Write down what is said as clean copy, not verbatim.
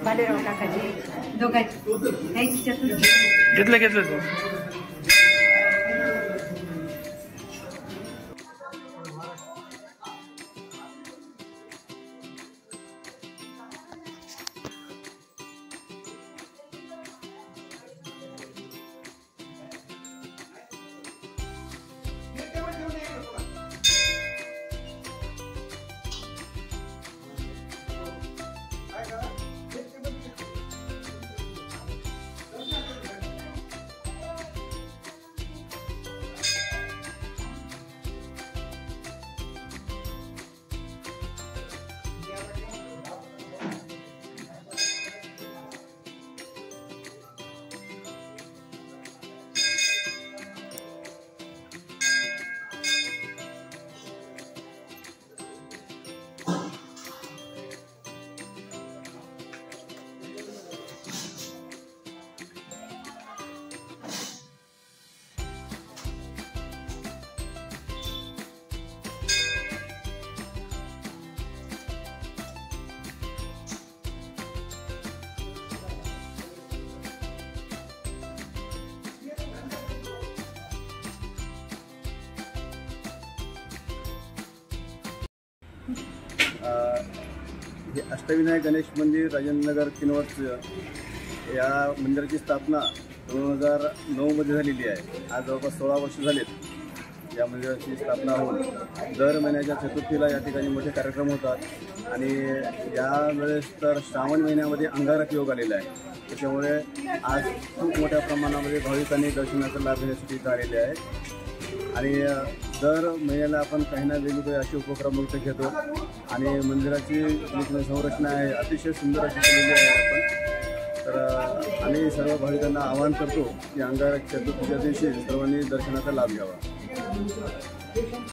बालेराव काकाजी दोघांची चतुर्थी घेतलं तू हे अष्टविनायक गणेश मंदिर राजेंद्रनगर किनवट या मंदिराची स्थापना 2009 मध्ये झालेली आहे। आज जवळपास 16 वर्ष झालेत या मंदिराची स्थापना होऊन। दर महिन्याच्या चतुर्थीला या ठिकाणी मोठे कार्यक्रम होतात आणि यावेळेस तर श्रावण महिन्यामध्ये अंगारक योग आलेला आहे। त्याच्यामुळे आज खूप मोठ्या प्रमाणामध्ये भाविकांनी दर्शनाचा लाभ घेण्यासाठी इथं आलेले आहेत आणि दर महिन्याला आपण काही ना वेगवेगळे असे उपक्रम घेतो आणि मंदिराची जी संरचना आहे अतिशय सुंदर अशी केलेली आहे आपण। तर आम्ही सर्व भाविकांना आवाहन करतो की अंगारक चतुर्थीच्या दिवशी सर्वांनी दर्शनाचा लाभ घ्यावा।